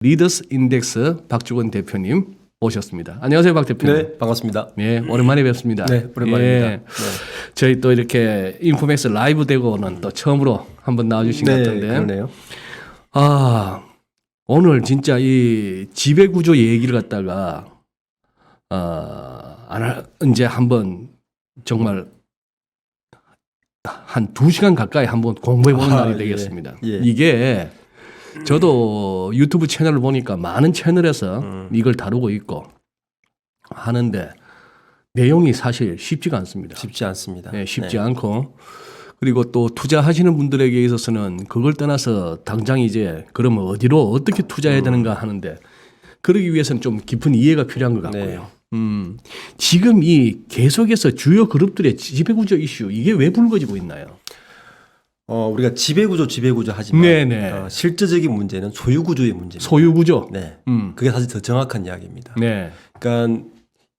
리더스 인덱스 박주건 대표님 모셨습니다. 안녕하세요, 박 대표님. 네, 반갑습니다. 예, 오랜만에 뵙습니다. 네, 오랜만입니다. 예, 저희 또 이렇게 인포맥스 라이브 되고는 또 처음으로 한번 나와주신 것 같은데. 그러네요. 아, 오늘 진짜 이 지배구조 얘기를 갖다가 이제 한번 정말 한 2시간 가까이 한번 공부해보는 날이 되겠습니다. 예. 이게 저도 유튜브 채널을 보니까 많은 채널에서 이걸 다루고 있고 하는데 내용이 사실 쉽지가 않습니다. 쉽지 않습니다. 네, 쉽지 않고 그리고 또 투자하시는 분들에게 있어서는 그걸 떠나서 당장 이제 그러면 어디로 어떻게 투자해야 되는가 하는데 그러기 위해서는 좀 깊은 이해가 필요한 것 같고요. 지금 이 계속해서 주요 그룹들의 지배구조 이슈 이게 왜 불거지고 있나요? 우리가 지배구조 하지만 네네. 실질적인 문제는 소유구조의 문제입니다. 소유구조. 네, 그게 사실 더 정확한 이야기입니다. 네. 그러니까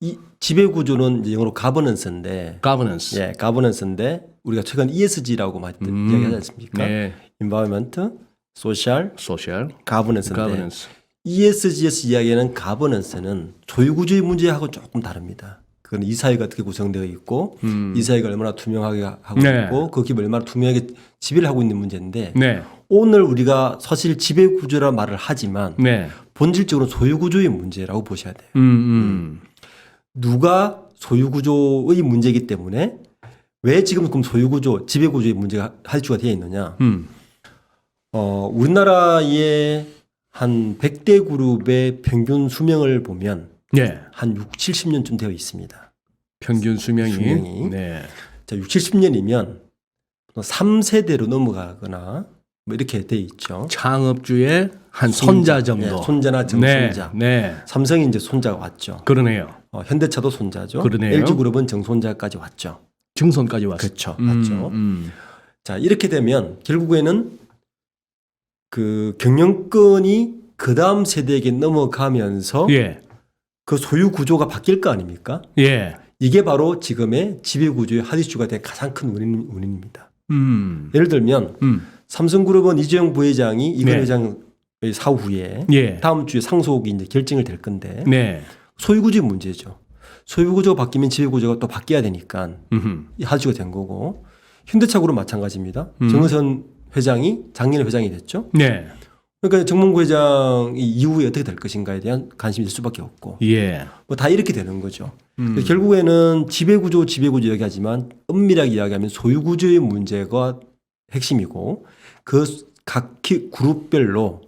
이 지배구조는 이제 영어로 가버넌스인데, governance. 예, 가버넌스인데 우리가 최근 ESG라고 많이 이야기하지 않습니까? 네. Environment, Social, social Governance인데 governance. ESG에서 이야기하는 가버넌스는 소유구조의 문제하고 조금 다릅니다. 그건 이사회가 어떻게 구성되어 있고 이사회가 얼마나 투명하게 하고 네. 있고 그 기업을 얼마나 투명하게 지배를 하고 있는 문제인데 네. 오늘 우리가 사실 지배구조라 말을 하지만 네. 본질적으로 소유구조의 문제라고 보셔야 돼요. 누가 소유구조의 문제이기 때문에 왜 지금 그럼 소유구조, 지배구조의 문제가 할주가 되어 있느냐. 우리나라의 한 100대 그룹의 평균 수명을 보면 네. 한 6, 70년쯤 되어 있습니다. 평균 수명이. 수명이. 네. 자, 6, 70년이면 3세대로 넘어가거나 뭐 이렇게 돼 있죠. 창업주의 한 손자 정도. 예, 손자나 정손자. 네. 네. 삼성이 이제 손자가 왔죠. 그러네요. 현대차도 손자죠. 그러네요. LG그룹은 정손자까지 왔죠. 증손까지 왔어요. 그렇죠. 맞죠. 자, 이렇게 되면 결국에는 그 경영권이 그 다음 세대에게 넘어가면서 예. 그 소유 구조가 바뀔 거 아닙니까? 예. 이게 바로 지금의 지배구조의 핫이슈가 된 가장 큰 원인입니다. 예를 들면 삼성그룹은 이재용 부회장이 이건 네. 회장의 사후에 예. 다음 주에 상속이 이제 결정이 될 건데 네. 소유구조의 문제죠. 소유구조가 바뀌면 지배구조가 또 바뀌어야 되니까 이 핫이슈가 된 거고 현대차그룹 마찬가지입니다. 정의선 회장이 작년에 회장이 됐죠. 네. 그러니까 정몽구 회장이 이후에 어떻게 될 것인가에 대한 관심이 있을 수밖에 없고 예. 뭐 다 이렇게 되는 거죠. 결국에는 지배구조 이야기하지만 엄밀하게 이야기하면 소유구조의 문제가 핵심이고 그 각 그룹별로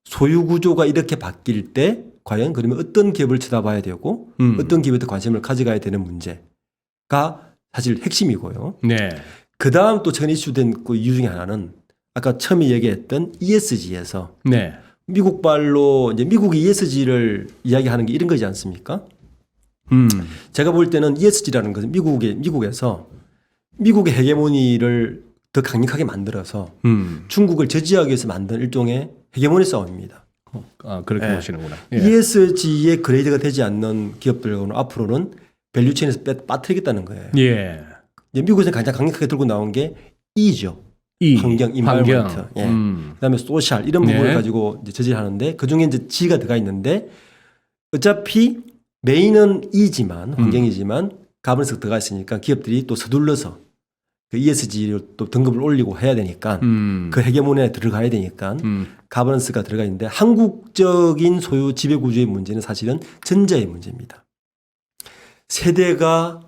소유구조가 이렇게 바뀔 때 과연 그러면 어떤 기업을 쳐다봐야 되고 어떤 기업에 더 관심을 가져가야 되는 문제가 사실 핵심이고요. 네. 그 다음 또 최근 이슈된 그 이유 중에 하나는 아까 처음에 얘기했던 ESG에서 네. 미국발로 이제 미국이 ESG를 이야기하는 게 이런 거지 않습니까? 제가 볼 때는 ESG라는 것은 미국에서 미국의 헤게모니를 더 강력하게 만들어서 중국을 저지하기 위해서 만든 일종의 헤게모니 싸움입니다. 그렇게 네. 보시는구나. 예. ESG에 그레이드가 되지 않는 기업들은 앞으로는 밸류체인에서 빠뜨리겠다는 거예요. 예. 이제 미국에서 가장 강력하게 들고 나온 게 E죠. 환경, 인바이러먼트. 예. 그다음에 소셜 이런 부분을 네. 가지고 이제 저지하는데 그 중에 이제 G가 들어가 있는데 어차피 메인은 E지만 환경이지만 가버넌스가 들어가 있으니까 기업들이 또 서둘러서 그 ESG를 또 등급을 올리고 해야 되니까 그 헤게모니에 들어가야 되니까 가버넌스가 들어가 있는데 한국적인 소유 지배구조의 문제는 사실은 전자의 문제입니다. 세대가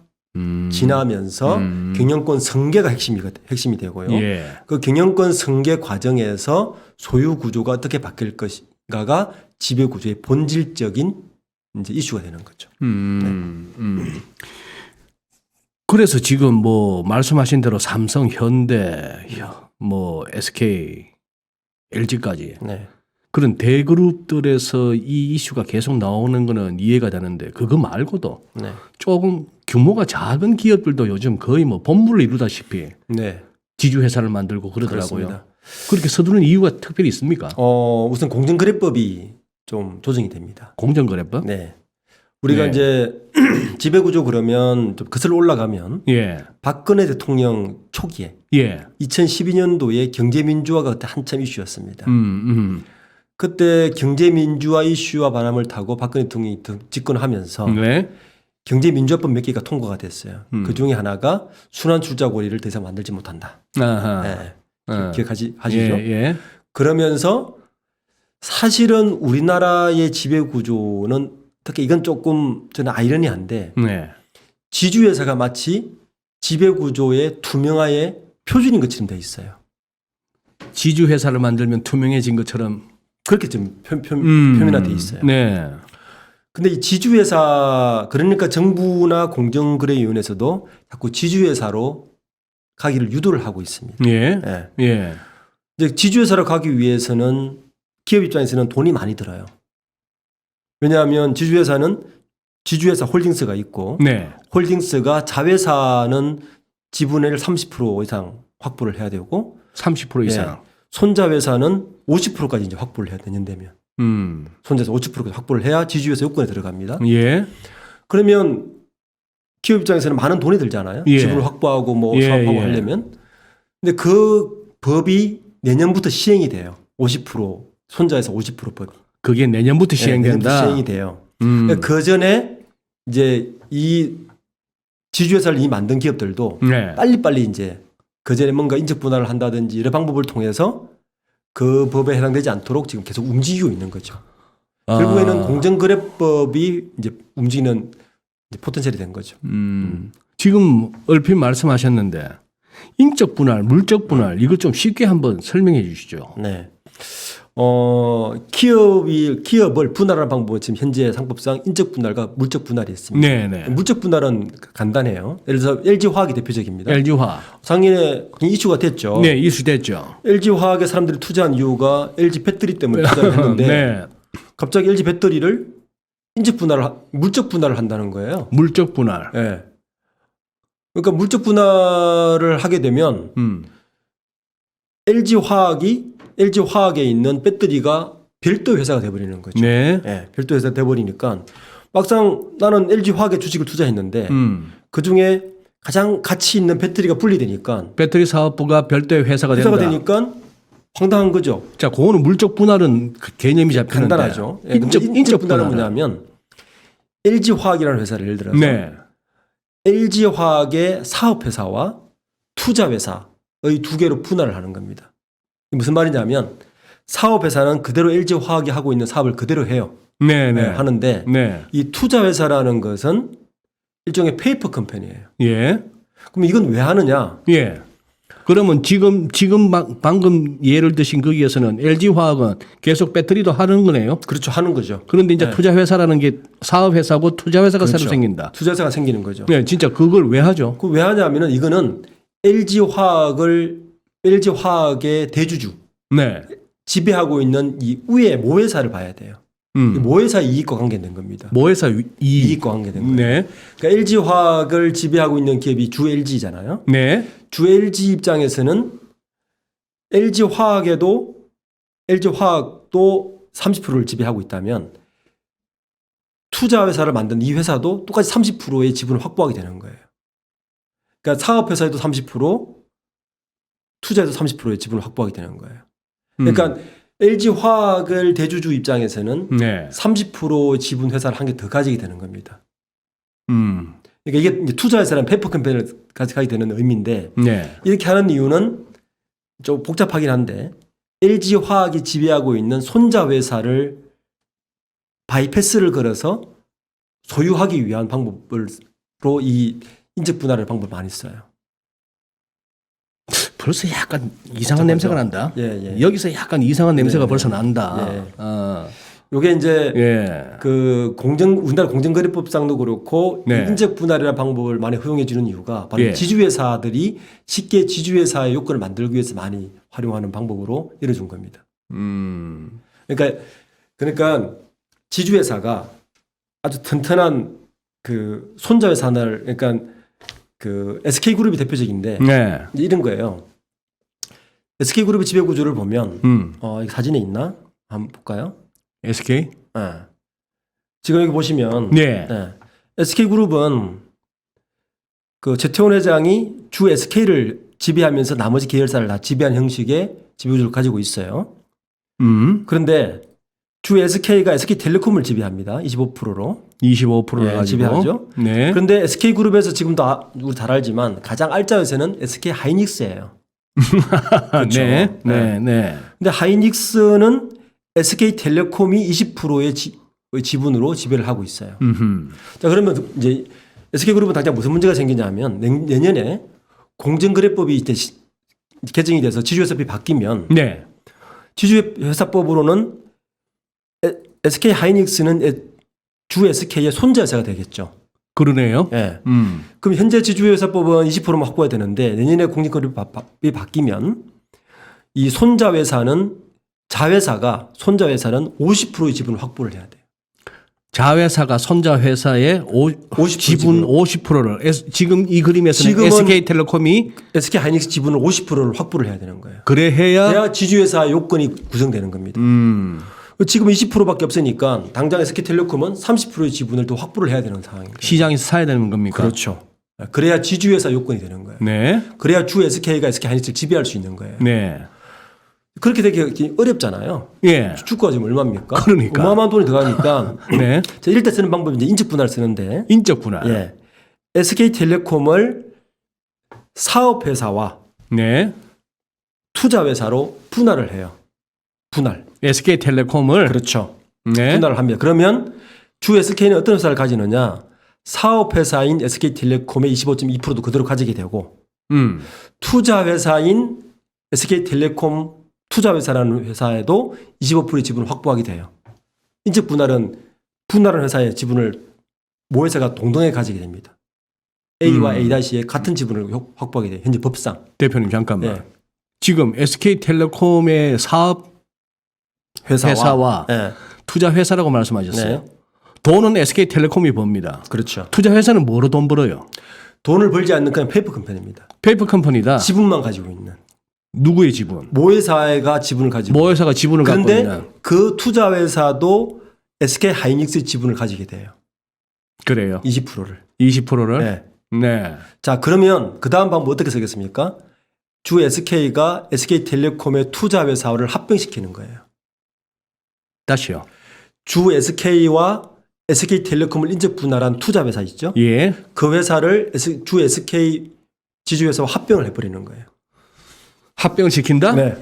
지나면서 경영권 승계가 핵심이 되고요. 예. 그 경영권 승계 과정에서 소유 구조가 어떻게 바뀔 것인가가 지배 구조의 본질적인 이제 이슈가 되는 거죠. 그래서 지금 뭐 말씀하신 대로 삼성, 현대, 뭐 SK, LG까지 네. 그런 대그룹들에서 이 이슈가 계속 나오는 거는 이해가 되는데 그거 말고도 네. 조금 규모가 작은 기업들도 요즘 거의 뭐 본부를 이루다시피 네. 지주회사를 만들고 그러더라고요. 그렇습니다. 그렇게 서두르는 이유가 특별히 있습니까? 우선 공정거래법이 좀 조정이 됩니다. 공정거래법? 네. 우리가 네. 이제 지배구조 그러면 좀 거슬러 올라가면 예. 박근혜 대통령 초기에 예. 2012년도에 경제민주화가 그때 한참 이슈였습니다. 그때 경제민주화 이슈와 바람을 타고 박근혜 대통령이 집권하면서 네. 경제민주화법 몇 개가 통과가 됐어요. 음. 그 중에 하나가 순환출자고리를 더 이상 만들지 못한다. 아하. 네. 어. 기억하시죠? 예. 그러면서 사실은 우리나라의 지배구조는 특히 이건 조금 저는 아이러니한데 네. 지주회사가 마치 지배구조의 투명화의 표준인 것처럼 돼 있어요. 지주 회사를 만들면 투명해진 것처럼 그렇게 좀 표면화돼 있어요. 네. 근데 이 지주회사 그러니까 정부나 공정거래위원회에서도 자꾸 지주회사로 가기를 유도를 하고 있습니다. 예. 예. 예. 이제 지주회사로 가기 위해서는 기업 입장에서는 돈이 많이 들어요. 왜냐하면 지주회사는 지주회사 홀딩스가 있고 네. 홀딩스가 자회사는 지분을 30% 이상 확보를 해야 되고 30% 이상. 예. 손자회사는 50%까지 이제 확보를 해야 되는 되면 손자에서 50%까지 확보를 해야 지주회사 요건에 들어갑니다. 예. 그러면 기업 입장에서는 많은 돈이 들잖아요. 예. 지분을 확보하고 뭐 예, 사업하고 예. 하려면. 근데 그 법이 내년부터 시행이 돼요. 50% 손자에서 50% 법이. 그게 내년부터 시행된다. 내년부터 시행이 돼요. 그 전에 이제 이 지주회사를 이미 만든 기업들도 네. 빨리빨리 이제 그 전에 뭔가 인적 분할을 한다든지 이런 방법을 통해서 그 법에 해당되지 않도록 지금 계속 움직이고 있는 거죠. 결국에는 공정거래법이 이제 움직이는 이제 포텐셜이 된 거죠. 지금 얼핏 말씀하셨는데 인적 분할, 물적 분할 이걸 좀 쉽게 한번 설명해 주시죠. 네. 기업을 분할하는 방법은 지금 현재 상법상 인적 분할과 물적 분할이 있습니다. 네네. 물적 분할은 간단해요. 예를 들어서 LG화학이 대표적입니다. LG화. 작년에 이슈가 됐죠. 네, 이슈됐죠. LG화학에 사람들이 투자한 이유가 LG 배터리 때문에 투자를 했는데 네. 갑자기 LG 배터리를 물적 분할을 한다는 거예요. 물적 분할. 예. 그러니까 물적 분할을 하게 되면 LG화학에 있는 배터리가 별도 회사가 돼버리는 거죠. 네. 예, 별도 회사가 돼버리니까 막상 나는 LG화학에 주식을 투자했는데 그 중에 가장 가치 있는 배터리가 분리되니까 배터리 사업부가 별도의 회사가 된다. 되니까 황당한 거죠. 자, 그거는 물적 분할은 그 개념이 잡히는데 간단하죠. 예, 근데 인적 분할은 뭐냐면 LG화학이라는 회사를 예를 들어서 네. LG화학의 사업회사와 투자회사의 두 개로 분할을 하는 겁니다. 무슨 말이냐면 사업회사는 그대로 LG화학이 하고 있는 사업을 그대로 해요. 네네. 하는데 네. 이 투자회사라는 것은 일종의 페이퍼 컴퍼니예요. 예. 그럼 이건 왜 하느냐? 예. 그러면 지금 방금 예를 드신 거기에서는 LG화학은 계속 배터리도 하는 거네요. 그렇죠. 하는 거죠. 그런데 이제 투자회사라는 게 사업회사고 투자회사가 새로 그렇죠. 생긴다. 투자회사가 생기는 거죠. 네, 진짜 그걸 왜 하죠? 그 왜 하냐면은 이거는 LG화학의 대주주 네. 지배하고 있는 이 위의 모회사를 봐야 돼요. 이 모회사 이익과 관계된 겁니다. 모회사 이익과 관계된 거예요. 네. 그러니까 LG화학을 지배하고 있는 기업이 주 LG잖아요. 네. 주 LG 입장에서는 LG화학도 30%를 지배하고 있다면 투자회사를 만든 이 회사도 똑같이 30%의 지분을 확보하게 되는 거예요. 그러니까 사업회사에도 30%, 투자에도 30%의 지분을 확보하게 되는 거예요. 그러니까 LG화학을 대주주 입장에서는 네. 30% 지분 회사를 한 개 더 가지게 되는 겁니다. 음. 그러니까 이게 이제 투자회사라는 페이퍼 컴퍼니를 가지게 되는 의미인데 네. 이렇게 하는 이유는 좀 복잡하긴 한데 LG화학이 지배하고 있는 손자 회사를 바이패스를 걸어서 소유하기 위한 방법으로 이 인적 분할의 방법을 많이 써요. 벌써 약간 이상한 냄새가 난다. 예. 여기서 약간 이상한 냄새가 네. 벌써 난다. 예. 어. 요게 이제 예. 그 우리나라 공정거래법상도 그렇고 네. 인적 분할이라는 방법을 많이 허용해 주는 이유가 바로 예. 지주회사들이 쉽게 지주회사의 요건을 만들기 위해서 많이 활용하는 방법으로 이뤄준 겁니다. 그러니까 지주회사가 아주 튼튼한 그 손자회사 하나를 그러니까 그 SK그룹이 대표적인데 네. 이제 이런 거예요. SK그룹의 지배 구조를 보면 이 사진에 있나? 한번 볼까요? SK? 네. 지금 여기 보시면 네. SK그룹은 그 최태원 회장이 주 SK를 지배하면서 나머지 계열사를 다 지배한 형식의 지배구조를 가지고 있어요. 그런데 주 SK가 SK텔레콤을 지배합니다. 25%로. 25%를 예, 가지고 지배하죠. 네. 그런데 SK그룹에서 지금도 우리 잘 알지만 가장 알짜 회사는 SK하이닉스예요. 그렇죠. 네. 네. 네. 근데 하이닉스는 SK텔레콤이 20%의 지분으로 지배를 하고 있어요. 음흠. 자, 그러면 이제 SK그룹은 당장 무슨 문제가 생기냐면 내년에 공정거래법이 이제 개정이 돼서 지주회사법이 바뀌면 네. 지주회사법으로는 SK하이닉스는 주 SK의 손자회사가 되겠죠. 그러네요. 예. 그럼 현재 지주회사법은 20%만 확보해야 되는데 내년에 공정거래법이 바뀌면 이 손자회사는 손자회사는 50%의 지분을 확보를 해야 돼요. 자회사가 손자 회사의 50% 지분 50%를 지금 이 그림에서는 지금은 SK텔레콤이 SK하이닉스 지분을 50%를 확보를 해야 되는 거예요. 그래 해야 그래야 지주회사 요건이 구성되는 겁니다. 지금 20%밖에 없으니까 당장 SK텔레콤은 30%의 지분을 또 확보를 해야 되는 상황입니다. 시장에서 사야 되는 겁니까? 그렇죠. 그래야 지주회사 요건이 되는 거예요. 네. 그래야 주 SK가 SK하이닉스를 지배할 수 있는 거예요. 네. 그렇게 되기 어렵잖아요. 예. 주가가 지금 얼마입니까? 그러니까. 어마어마한 돈이 들어가니까 네. 자, 이럴 때 쓰는 방법이 이제 인적 분할을 쓰는데 인적 분할. 예. SK텔레콤을 사업회사와 네. 투자회사로 분할을 해요. 분할. SK텔레콤을 그렇죠. 네. 분할을 합니다. 그러면 주 SK는 어떤 회사를 가지느냐? 사업회사인 SK텔레콤의 25.2%도 그대로 가지게 되고 투자회사인 SK텔레콤 투자회사라는 회사에도 25%의 지분을 확보하게 돼요. 인적 분할은 분할한 회사의 지분을 모 회사가 동등하게 가지게 됩니다. A와 A-의 같은 지분을 확보하게 돼요. 현재 법상. 대표님 잠깐만. 예. 지금 SK텔레콤의 사업 회사와 예. 투자 회사라고 말씀하셨어요. 네. 돈은 SK텔레콤이 법니다. 그렇죠. 투자 회사는 뭐로 돈 벌어요? 돈을 벌지 않는 그냥 페이퍼 컴퍼니입니다. 페이퍼 컴퍼니다. 지분만 가지고 있는. 누구의 지분? 모 회사가 지분을 가지고. 모 회사가 지분을 갖고 그런데 있는. 그 투자 회사도 SK하이닉스의 지분을 가지게 돼요. 그래요. 20%를. 20%를? 네. 네. 자, 그러면 그 다음 방법 어떻게 쓰겠습니까? 주 SK가 SK텔레콤의 투자 회사를 합병시키는 거예요. 다시요. 주 SK와 SK텔레콤을 인적 분할한 투자 회사 있죠? 예. 그 회사를 주 SK 지주회사와 합병을 해버리는 거예요. 합병시킨다? 네.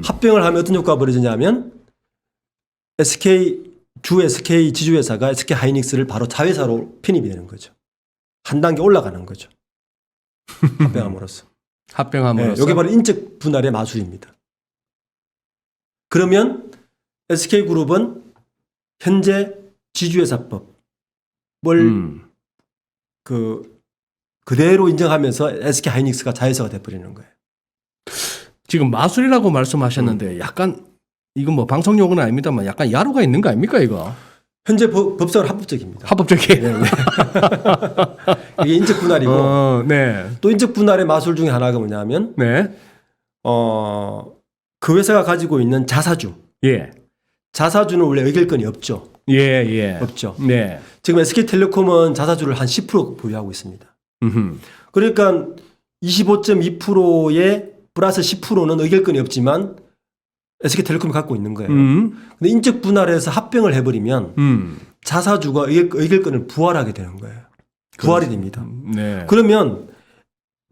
합병을 하면 어떤 효과가 벌어지냐면 주 SK 지주회사가 SK 하이닉스를 바로 자회사로 편입이 되는 거죠. 한 단계 올라가는 거죠. 합병함으로써. 합병함으로써. 이게 바로 인적 분할의 마술입니다. 그러면 SK그룹은 현재 지주회사법을 그대로 인정하면서 SK 하이닉스가 자회사가 돼버리는 거예요. 지금 마술이라고 말씀하셨는데 약간 이건 뭐 방송 용어는 아닙니다만 약간 야로가 있는 거 아닙니까 이거? 현재 법상으로 합법적입니다. 합법적이에요. 네, 네. 이게 인적 분할이고 네. 또 인적 분할의 마술 중에 하나가 뭐냐면 네. 그 회사가 가지고 있는 자사주. 예. 자사주는 원래 의결권이 없죠. 예, 예. 없죠. 네. 지금 SK텔레콤은 자사주를 한 10% 보유하고 있습니다. 그러니까 25.2%에 플러스 10%는 의결권이 없지만 SK텔레콤이 갖고 있는 거예요. 근데 인적 분할해서 합병을 해버리면 자사주가 의결권을 부활하게 되는 거예요. 부활이 됩니다. 네. 그러면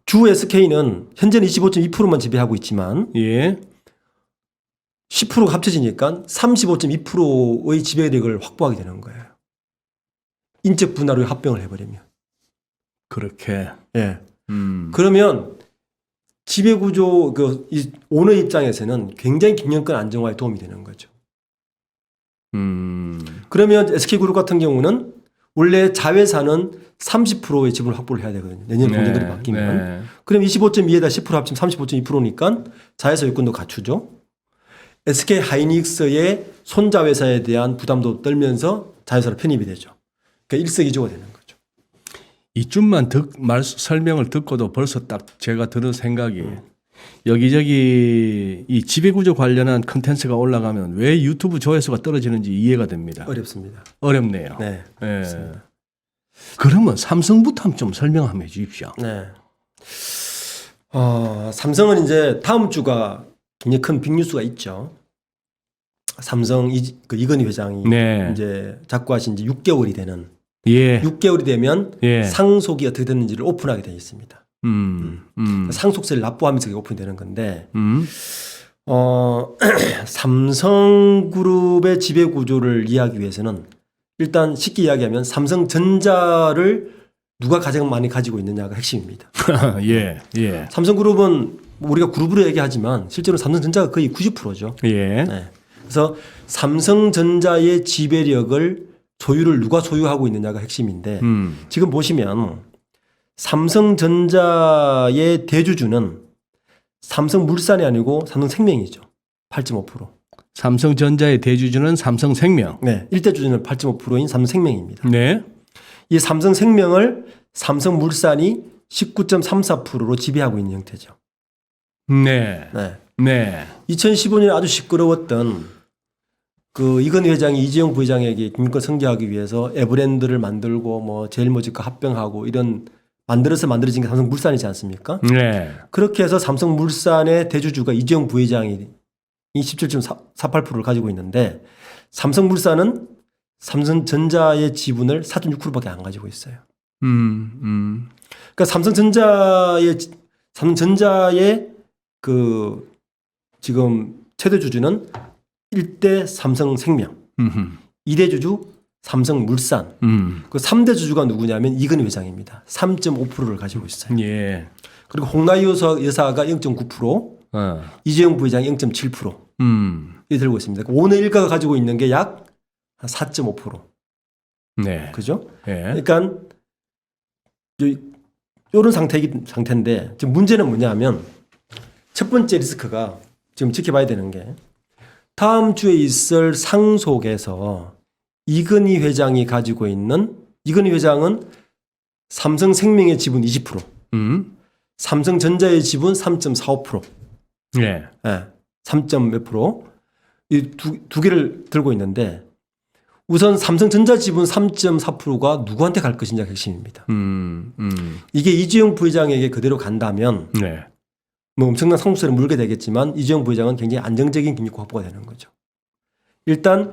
주 SK는 현재는 25.2%만 지배하고 있지만 예. 10%가 합쳐지니까 35.2%의 지배력을 확보하게 되는 거예요. 인적 분할로 합병을 해버리면. 그렇게. 예. 그러면 지배구조 이 오너 입장에서는 굉장히 경영권 안정화에 도움이 되는 거죠. 그러면 SK그룹 같은 경우는 원래 자회사는 30%의 지분을 확보를 해야 되거든요. 내년 공정거래 바뀌면. 네. 그럼 25.2에다 10% 합치면 35.2%니까 자회사 요건도 갖추죠. SK 하이닉스의 손자 회사에 대한 부담도 떨면서 자회사로 편입이 되죠. 그러니까 일석이조가 되는 거죠. 이쯤만 설명을 듣고도 벌써 딱 제가 드는 생각이 여기저기 이 지배구조 관련한 컨텐츠가 올라가면 왜 유튜브 조회수가 떨어지는지 이해가 됩니다. 어렵습니다. 어렵네요. 네. 예. 그러면 삼성부터 한번 좀 설명 한번 해 주십시오. 네. 삼성은 이제 다음 주가 굉장히 큰 빅뉴스가 있죠. 삼성 이건희 회장이 네. 이제 잡고 하신 지 6개월이 되는 예. 6개월이 되면 예. 상속이 어떻게 됐는지를 오픈하게 되어 있습니다. 음. 상속세를 납부하면서 그게 오픈이 되는 건데 음. 삼성그룹의 지배 구조를 이해하기 위해서는 일단 쉽게 이야기하면 삼성전자를 누가 가장 많이 가지고 있느냐가 핵심입니다. 예. 예. 삼성그룹은 우리가 그룹으로 얘기하지만 실제로 삼성전자가 거의 90%죠. 예. 네. 그래서 삼성전자의 지배력을 소유를 누가 소유하고 있느냐가 핵심인데 지금 보시면 삼성전자의 대주주는 삼성물산이 아니고 삼성생명이죠. 8.5%. 삼성전자의 대주주는 삼성생명. 네. 1대 주주는 8.5%인 삼성생명입니다. 네. 이 삼성생명을 삼성물산이 19.34%로 지배하고 있는 형태죠. 네. 네. 네. 2015년에 아주 시끄러웠던 이건희 회장이 이재용 부회장에게 김건희 승계하기 위해서 에브랜드를 만들고 뭐 제일모직과 합병하고 이런 만들어진 게 삼성물산이지 않습니까? 네. 그렇게 해서 삼성물산의 대주주가 이재용 부회장이 27.48%를 가지고 있는데 삼성물산은 삼성전자의 지분을 4.6%밖에 안 가지고 있어요. 그러니까 삼성전자의 지금 최대 주주는 1대 삼성생명, 2대 주주 삼성물산, 그 3대 주주가 누구냐면 이건희 회장입니다. 3.5%를 가지고 있어요. 예. 그리고 홍나희 여사가 0.9%, 이재용 부회장이 0.7%. 이 들고 있습니다. 5의 1가가 가지고 있는 게 약 4.5%. 네. 그죠? 예. 그러니까 이런 상태인데 지금 문제는 뭐냐면 첫 번째 리스크가 지금 지켜봐야 되는 게 다음 주에 있을 상속에서 이건희 회장이 가지고 있는 이건희 회장은 삼성생명의 지분 20%, 삼성전자의 지분 3.45%, 예. 3몇 프로 이 두 개를 들고 있는데 우선 삼성전자 지분 3.4%가 누구한테 갈 것이냐가 핵심입니다. 이게 이재용 부회장에게 그대로 간다면 네. 뭐 엄청난 상속세를 물게 되겠지만 이재용 부회장은 굉장히 안정적인 김익구 확보가 되는 거죠. 일단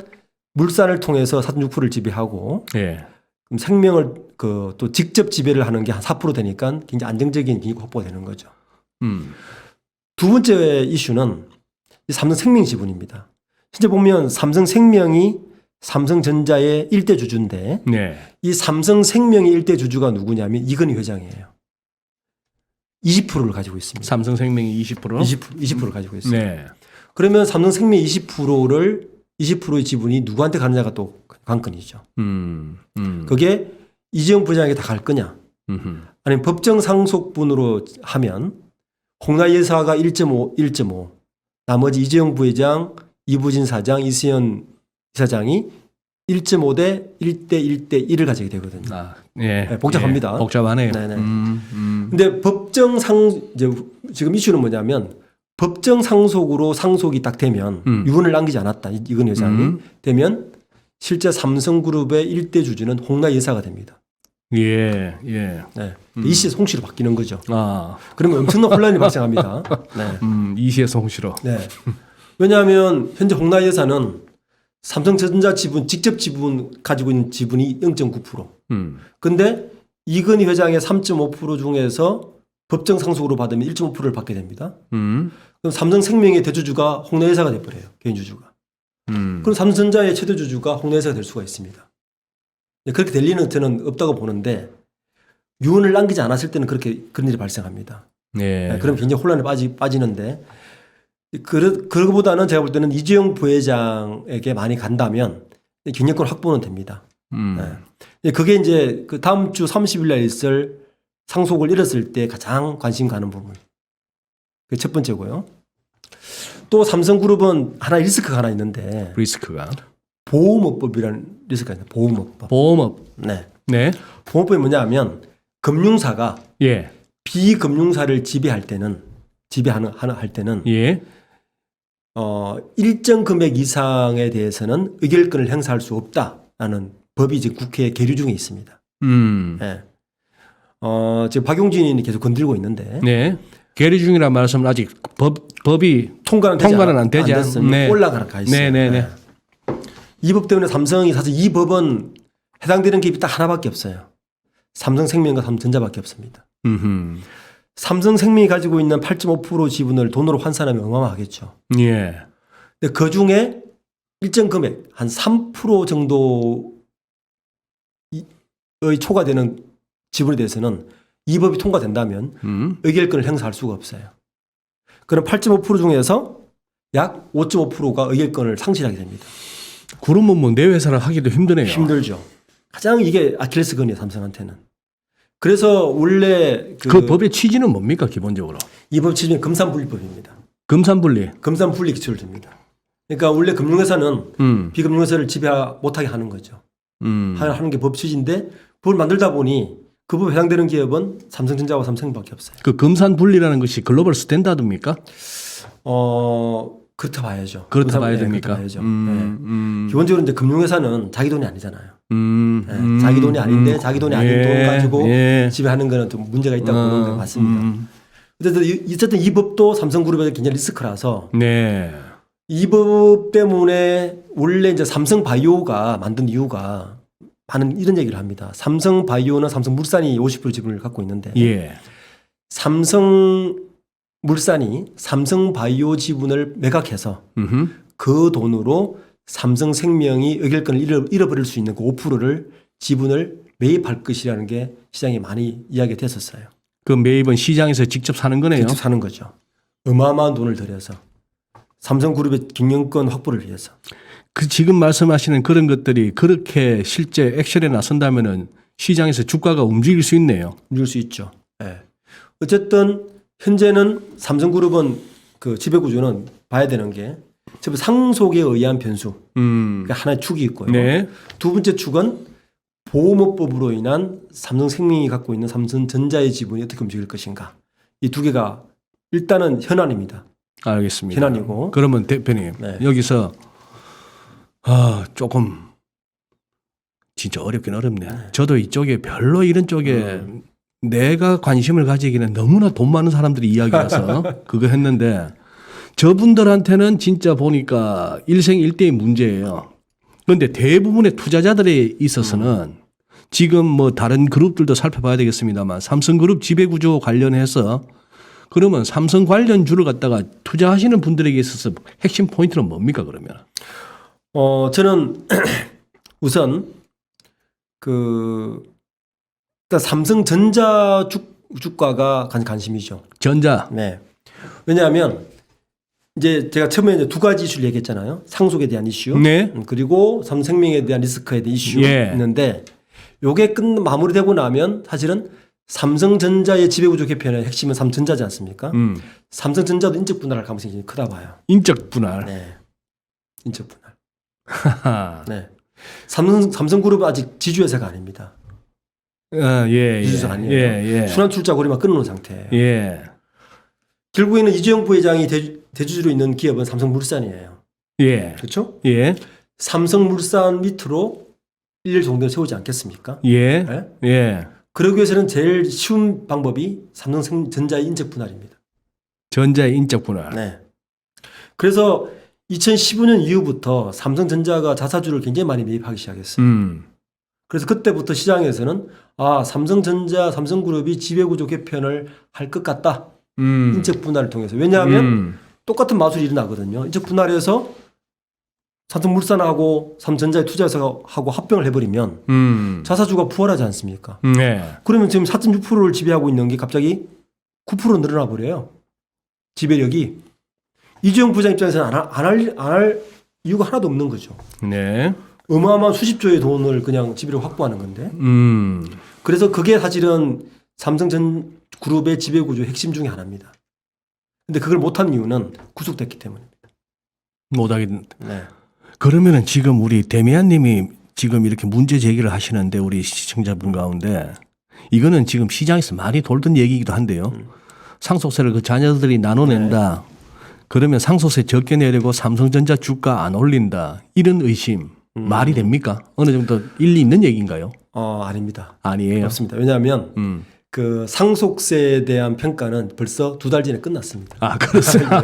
물산을 통해서 4.6%를 지배하고 예. 그럼 생명을 또 직접 지배를 하는 게 한 4% 되니까 굉장히 안정적인 김익구 확보가 되는 거죠. 두 번째 이슈는 이 삼성생명 지분입니다. 실제 보면 삼성생명이 삼성전자의 1대 주주인데 네. 이 삼성생명의 1대 주주가 누구냐면 이건희 회장이에요. 20%를 가지고 있습니다. 삼성생명이 20%? 20%를 가지고 있어요. 네. 그러면 삼성생명 20%의 지분이 누구한테 가느냐가 또 관건이죠. 그게 이재용 부회장에게 다 갈 거냐? 아니면 법정 상속분으로 하면 홍나희 여사가 1.5, 나머지 이재용 부회장, 이부진 사장, 이수연 이사장이 1.5대 1대 1대 1을 가지게 되거든요. 아, 예. 네, 복잡합니다. 예. 복잡하네요. 네네. 근데 이제 지금 이슈는 뭐냐면 법정 상속으로 상속이 딱 되면 유언을 남기지 않았다. 이건 회장이 되면 실제 삼성그룹의 1대 주주는 홍나희 여사가 됩니다. 예. 예. 네. 이시에서 홍씨로 바뀌는 거죠. 아. 그러면 엄청난 혼란이 발생합니다. 네. 이시에서 홍씨로. 네. 왜냐하면 현재 홍나희 여사는 삼성전자 직접 지분 가지고 있는 지분이 0.9%. 근데 이건희 회장의 3.5% 중에서 법정 상속으로 받으면 1.5%를 받게 됩니다. 그럼 삼성생명의 대주주가 홍나희 여사가 돼버려요. 개인 주주가. 그럼 삼성전자의 최대 주주가 홍나희 여사가 될 수가 있습니다. 그렇게 될 리는 저는 없다고 보는데 유언을 남기지 않았을 때는 그런 일이 발생합니다. 예. 그럼 굉장히 혼란에 빠지는데 그거보다는 제가 볼 때는 이재용 부회장에게 많이 간다면 경영권 확보는 됩니다. 네. 그게 이제 그 다음 주 30일 날 있을 상속을 잃었을 때 가장 관심 가는 부분. 그게 첫 번째고요. 또 삼성그룹은 리스크가 하나 있는데 리스크가 보험업법이라는 리스크가 있는데 보험업법. 보험업. 네. 네. 보험법이 뭐냐면 금융사가 예. 비금융사를 지배할 때는 예. 일정 금액 이상에 대해서는 의결권을 행사할 수 없다라는 법이 지금 국회에 계류 중에 있습니다. 네. 지금 박용진이 계속 건들고 있는데 네. 계류 중이란 말씀은 아직 법이 통과는 안 되지 됐으면 네. 올라가는 가 있어요. 네네네. 이 법 때문에 삼성이 사실 이 법은 해당되는 기업이 딱 하나밖에 없어요. 삼성생명과 삼성전자밖에 없습니다. 삼성생명이 가지고 있는 8.5% 지분을 돈으로 환산하면 어마어마하겠죠. 예. 근데 그 중에 일정 금액 한 3% 정도의 초과되는 지분에 대해서는 이 법이 통과된다면 의결권을 행사할 수가 없어요. 그럼 8.5% 중에서 약 5.5%가 의결권을 상실하게 됩니다. 그러면 뭐 내 회사를 하기도 힘드네요. 힘들죠. 가장 이게 아킬레스건이에요, 삼성한테는. 그래서 원래 그 법의 취지는 뭡니까 기본적으로? 이 법 취지는 금산분리법입니다. 금산분리. 금산분리 기초를 둡니다. 그러니까 원래 금융회사는 비금융회사를 지배 못하게 하는 거죠. 하는 게 법 취지인데 법을 만들다 보니 그 법에 해당되는 기업은 삼성전자와 삼성밖에 없어요. 그 금산분리라는 것이 글로벌 스탠다드입니까? 그렇다 봐야죠. 그렇다 봐야 됩니까? 그렇다 봐야죠. 네. 기본적으로 이제 금융회사는 자기 돈이 아니잖아요. 네. 자기 돈이 아닌데 자기 돈이 아닌 돈 가지고 지배하는 거는 좀 문제가 있다고 보는 게 맞습니다. 어쨌든 이 법도 삼성그룹에서 굉장히 리스크라서 네. 이 법 때문에 원래 이제 삼성바이오가 만든 이유가 많은 이런 얘기를 합니다. 삼성바이오는 삼성물산이 50% 지분을 갖고 있는데 예. 삼성물산이 삼성바이오 지분을 매각해서 그 돈으로 삼성생명이 의결권을 잃어버릴 수 있는 그 5%를 지분을 매입할 것이라는 게 시장에 많이 이야기가 됐었어요. 그 매입은 시장에서 직접 사는 거네요. 직접 사는 거죠. 어마어마한 돈을 들여서 삼성그룹의 경영권 확보를 위해서. 그 지금 말씀하시는 그런 것들이 그렇게 실제 액션에 나선다면은 시장에서 주가가 움직일 수 있네요. 움직일 수 있죠. 네. 어쨌든 현재는 삼성그룹은 그 지배구조는 봐야 되는 게 상속에 의한 변수. 그러니까 하나의 축이 있고요. 네. 두 번째 축은 보호업법으로 인한 삼성생명이 갖고 있는 삼성전자의 지분이 어떻게 움직일 것인가. 이 두 개가 일단은 현안입니다. 알겠습니다. 현안이고. 그러면 대표님 네. 여기서 조금 진짜 어렵긴 어렵네. 저도 이쪽에 별로 이런 쪽에 내가 관심을 가지기는 너무나 돈 많은 사람들이 이야기라서 그거 했는데 저분들한테는 진짜 보니까 일생일대의 문제예요. 그런데 대부분의 투자자들에 있어서는 지금 뭐 다른 그룹들도 살펴봐야 되겠습니다만 삼성그룹 지배구조 관련해서 그러면 삼성 관련주를 갖다가 투자하시는 분들에게 있어서 핵심 포인트는 뭡니까 그러면? 저는 우선 일단 삼성전자 주가가 관심이죠. 전자. 네. 왜냐하면 이제 제가 처음에 이제 두 가지 이슈를 얘기했잖아요. 상속에 대한 이슈. 네. 그리고 삼성생명에 대한 리스크에 대한 이슈 예. 있는데 요게 마무리되고 나면 사실은 삼성전자의 지배구조 개편의 핵심은 삼성전자지 않습니까? 삼성전자도 인적 분할할 가능성이 굉장히 크다 봐요. 인적 분할. 네. 인적 분할. 네. 삼성그룹은 아직 지주회사가 아닙니다. 예. 지주회사 아니에요. 예. 순환출자고리만 끊어놓은 상태예요. 예. 결국에는 이재용 부회장이 대주주로 있는 기업은 삼성물산이에요. 예. 그렇죠? 예. 삼성물산 밑으로 일일 종대를 세우지 않겠습니까? 예. 네? 예. 그러기 위해서는 제일 쉬운 방법이 삼성전자의 인적 분할입니다. 전자의 인적 분할. 네. 그래서 2015년 이후부터 삼성전자가 자사주를 굉장히 많이 매입하기 시작했어요. 그래서 그때부터 시장에서는 삼성전자, 삼성그룹이 지배구조 개편을 할 것 같다. 인적 분할을 통해서. 왜냐하면 똑같은 마술이 일어나거든요. 인적 분할에서 삼성물산하고 삼성전자의 투자회사하고 합병을 해버리면 자사주가 부활하지 않습니까? 네. 그러면 지금 4.6%를 지배하고 있는 게 갑자기 9% 늘어나 버려요. 지배력이. 이재용 부장 입장에서는 안 할 이유가 하나도 없는 거죠. 네. 어마어마한 수십조의 돈을 그냥 지배력 확보하는 건데. 그래서 그게 사실은 삼성전그룹의 지배구조의 핵심 중에 하나입니다. 근데 그걸 못한 이유는 구속됐기 때문입니다. 못하겠는데. 네. 그러면은 지금 우리 데미안 님이 지금 이렇게 문제 제기를 하시는데 우리 시청자분 가운데 이거는 지금 시장에서 많이 돌던 얘기이기도 한데요. 상속세를 그 자녀들이 나눠낸다. 그러면 상속세 적게 내려고 삼성전자 주가 안 올린다. 이런 의심 말이 됩니까? 어느 정도 일리 있는 얘기인가요? 아닙니다. 아니에요. 없습니다. 왜냐하면 그 상속세에 대한 평가는 벌써 2달 전에 끝났습니다. 아, 그렇습니다.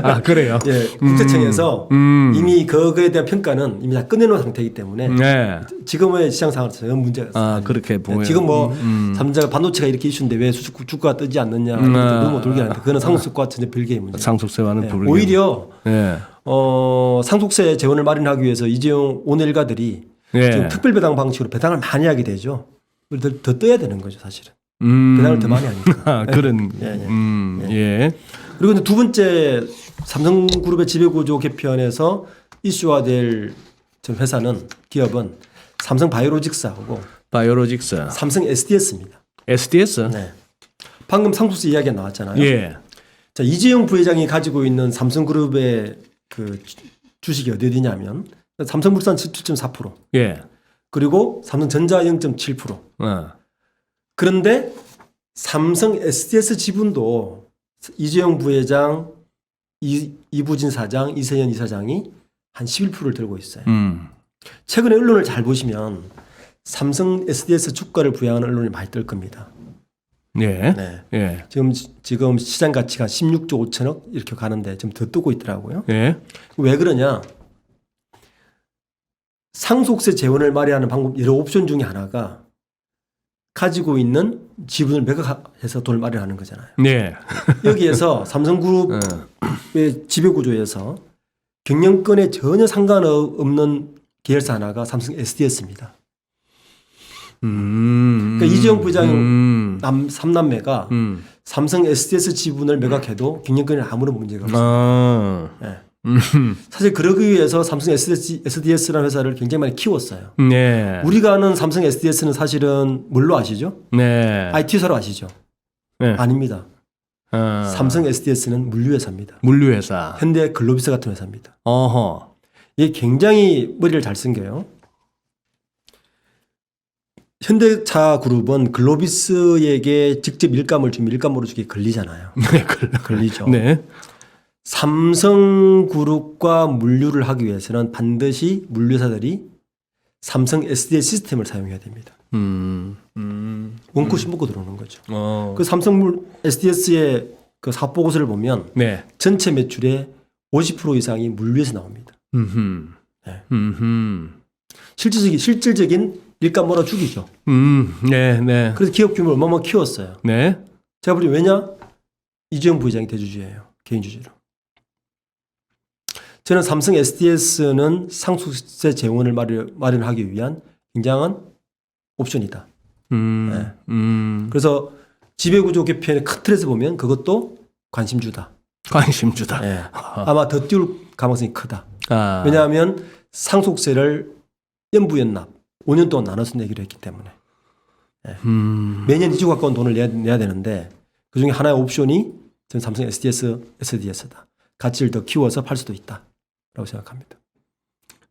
아, 그래요. 예, 국세청에서 이미 그거에 대한 평가는 이미 다 끝내놓은 상태이기 때문에 네. 지금의 시장 상황에서 전혀 문제가 없습니다. 아, 그렇게 보면 지금 뭐 삼자가 반도체가 이렇게 이슈인데 왜 주가가 뜨지 않느냐 너무 돌긴 하는데 그거는 상속세와 전혀 별개의 문제. 상속세와는 예, 별개. 오히려 예. 상속세 재원을 마련하기 위해서 이재용 오늘가들이 예. 지금 특별배당 방식으로 배당을 많이 하게 되죠. 더 떠야 되는 거죠, 사실은. 배당을 더 많이 하니까. 아, 그런. 예. 그리고 이제 두 번째 삼성그룹의 지배구조 개편에서 이슈화될 회사는 기업은 삼성 바이오로직스하고 바이오로직스. 삼성 SDS입니다. SDS? 네. 방금 상속세 이야기가 나왔잖아요. 예. 자, 이재용 부회장이 가지고 있는 삼성그룹의 그 주식이 어디냐면 삼성물산 7.4%, 예. 그리고 삼성전자 0.7%. 그런데 삼성 SDS 지분도 이재용 부회장, 이부진 사장, 이세현 이사장이 한 11%를 들고 있어요. 최근에 언론을 잘 보시면 삼성 SDS 주가를 부양하는 언론이 많이 뜰 겁니다. 예. 네. 예. 지금 시장 가치가 16조 5천억 이렇게 가는데 좀 더 뜨고 있더라고요. 예. 왜 왜 그러냐? 상속세 재원을 마련하는 방법 여러 옵션 중에 하나가 가지고 있는 지분을 매각해서 돈을 마련하는 거잖아요. 예. 여기에서 삼성그룹의 지배구조에서 경영권에 전혀 상관없는 계열사 하나가 삼성 SDS입니다. 그러니까 이재용 부회장 삼남매가 삼성 SDS 지분을 매각해도 경영권에 아무런 문제가 없어요. 네. 사실 그러기 위해서 삼성 SDS라는 회사를 굉장히 많이 키웠어요. 네. 우리가 아는 삼성 SDS는 사실은 뭘로 아시죠? 네. IT 회사로 아시죠? 네. 아닙니다. 삼성 SDS는 물류회사입니다. 물류회사. 현대 글로비스 같은 회사입니다. 어허. 이게 굉장히 머리를 잘 쓴 게요. 현대차 그룹은 글로비스에게 직접 일감을 주면 일감으로 주기 걸리잖아요. 네, 걸리죠. 네. 삼성그룹과 물류를 하기 위해서는 반드시 물류사들이 삼성 SDS 시스템을 사용해야 됩니다. 원코시 먹고 들어오는 거죠. 그 삼성 SDS의 그 사업 보고서를 보면 네. 전체 매출의 50% 이상이 물류에서 나옵니다. 네. 실질적인 일감 몰아주기죠. 네, 네. 그래서 기업 규모를 얼마나 키웠어요. 네. 제가 보기엔 왜냐? 이재용 부회장이 대주주예요. 개인주주로. 저는 삼성 SDS는 상속세 재원을 마련하기 위한 굉장한 옵션이다. 네. 그래서 지배구조 개편의 큰 틀에서 보면 그것도 관심주다. 관심주다. 네. 아마 더 띄울 가능성이 크다. 아. 왜냐하면 상속세를 연부연납 5년 동안 나눠서 내기로 했기 때문에 네. 매년 2조 가까운 돈을 내야 되는데 그중에 하나의 옵션이 저는 삼성 SDS다. 가치를 더 키워서 팔 수도 있다. 라고 생각합니다.